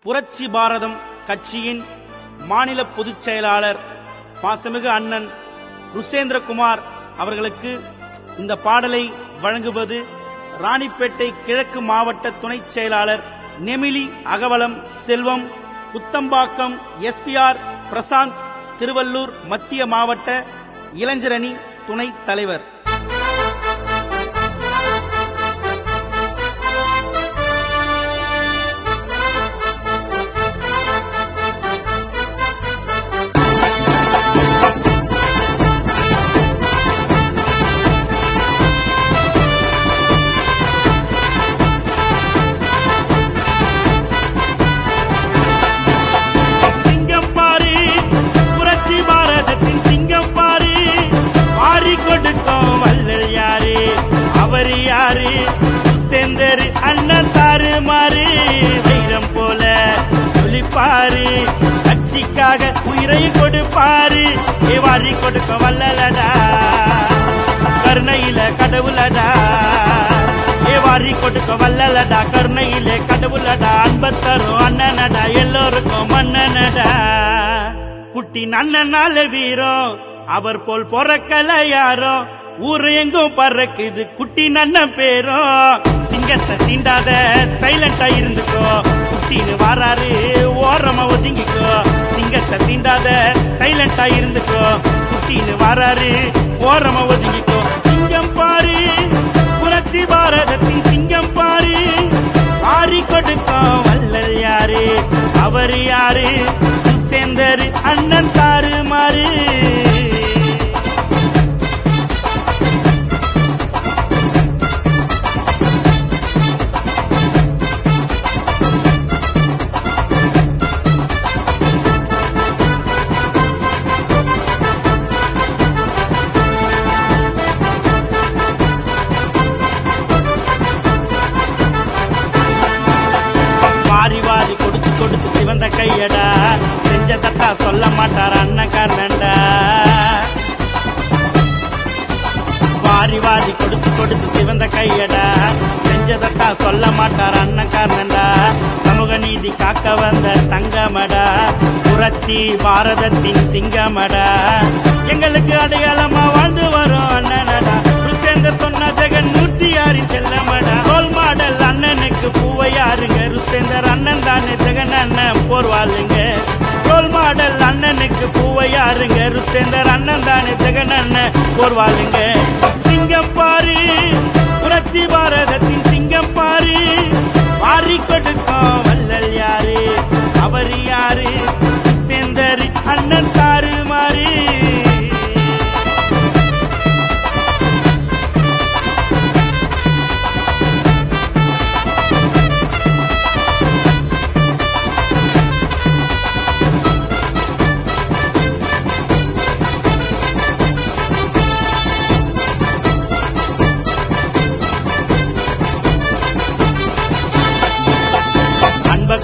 புரட்சி பாரதம் கட்சியின் மாநில பொதுச் செயலாளர் பாசமிகு அண்ணன் ருசேந்திரகுமார் அவர்களுக்கு இந்த பாடலை வழங்குவது ராணிப்பேட்டை கிழக்கு மாவட்ட துணை செயலாளர் நெமிலி அகவலம் செல்வம், புத்தம்பாக்கம் SPR பிரசாந்த், திருவள்ளூர் மத்திய மாவட்ட இளைஞரணி துணை தலைவர். அண்ணன் தாறு மாறு வைரம் போல சொல்லிப்பாரு, கட்சிக்காக உயிரை கொடுப்பாரு, வாரி கொடுக்க வல்லலடா கருணையில கடவுளடா, வாரி கொடுக்க வல்லலடா கருணையில கடவுளடா, அன்பத்தரும் அண்ணனடா எல்லோருக்கும் மன்னனடா. குட்டி அண்ணனால வீரம் அவர் போல் பொறக்கல யாரோ, ஊரு எங்கும் பறக்குது குட்டி நன்ன பேரும். சிங்கத்தை சீண்டாத சைலண்டா இருந்துக்கோ, குட்டின்னு வாராரு ஓரமா ஒதுங்கிக்கோ. சிங்கத்தை சீண்டாத சைலண்டா இருந்துக்கோ, குட்டின்னு வாராரு ஓரமா ஒதுங்கிக்கோ. சிங்கம் பாரு புரட்சி பாரதத்தின் சிங்கம் பாரு, ஆறி கொடுக்கும் வல்லல் யாரு அவர் யாரு, சேர்ந்தரு அண்ணன் தாறு மாறு. வாரி கொடுத்து கொடுத்து சிவந்த கையடா, செஞ்ச தட்டா சொல்ல மாட்டார் அண்ணக்காரனண்டா. வாரி கொடுத்து கொடுத்து சிவந்த கையடா, செஞ்ச தட்டா சொல்ல மாட்டார் அண்ணக்காரனண்டா. சமூக நீதி காக்க வந்த தங்கமடா, புரட்சி பாரதத்தின் சிங்கமடா, எங்களுக்கு அடையாளமா வாழ்ந்து வரும் அண்ணனடா. ருசேந்தர் சொன்ன ஜெகன் மூர்த்தியாரின் செல்லமடா, ரோல் மாடல் அண்ணனுக்கு பூவையாருங்க. ருசேந்தர் அண்ணன் தானே ஜெகன் அண்ணன் போர்வாளுங்க, ரோல் மாடல் அண்ணனுக்கு பூவையாருங்க. ருசேந்தர் அண்ணன் தானே ஜெகன் அண்ணன் போர்வாளுங்க. சிங்கம் பாரு புரட்சி பாரதத்தின் சிங்கம் பாரு, வாரி கொடுக்கும் வல்லல் யாரு அவர் யாரு, ருசேந்தர் அண்ணன் தாறு மாறு.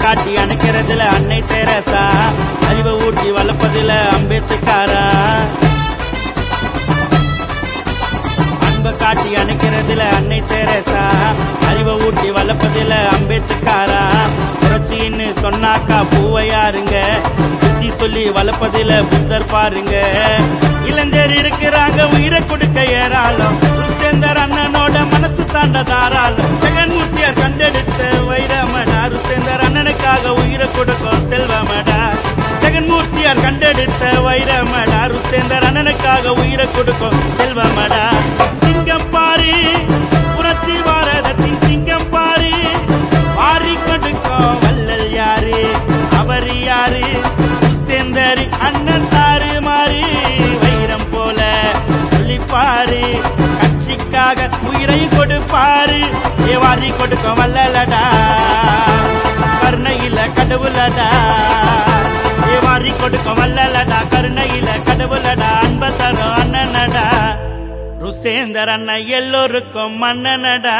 காட்டி அணைக்கிறதுல அன்னை தெரசா, அறிவை ஊட்டி வளர்ப்பதில் அம்பேத்கரா. அன்பை காட்டி அணைக்கிறதுல அன்னை தெரசா, அறிவை ஊட்டி வளர்ப்பதில் அம்பேத்கரா. புரட்சின்னு சொன்னாக்கா பூவையாருங்க, புத்தி சொல்லி வளர்ப்பதில் புத்தர் பாருங்க. இளைஞர் இருக்கிறாங்க உயிரை கொடுக்க ஏறாலும், ருசேந்தர் அண்ணனோட மனசு தாண்ட தாராளம். ஜெகன்மூர்த்தியார் கண்டெடுத்த வைரமடா, ருசேந்தர் அண்ணனுக்காக உயிரை கொடுக்கும் செல்வமடா. ஜெகன்மூர்த்தியார் கண்டெடுத்த வைரமடா, ருசேந்தர் அண்ணனுக்காக உயிரை கொடுக்கும் செல்வமடா. சிங்கம் பாரு புரட்சி பாரதத்தின் சிங்கம் பாரு, வாரி கொடுக்கும் வல்லல் யாரு அவர் யாரு, ருசேந்தர் அண்ணன் தாறு மாறு. வைரம் போல சொல்லிப்பாரு, கட்சிக்காக உயிரை கொடுப்பாரு, வாரி கொடுக்கும் வல்லலடா கருணையில கடவுளடா, வாரி கொடுக்கும் வல்லலடா கருணையில கடவுளடா, அன்பத்தரும் அண்ணனடா. ருசேந்தர் அண்ணன் எல்லோருக்கும் மன்னனடா.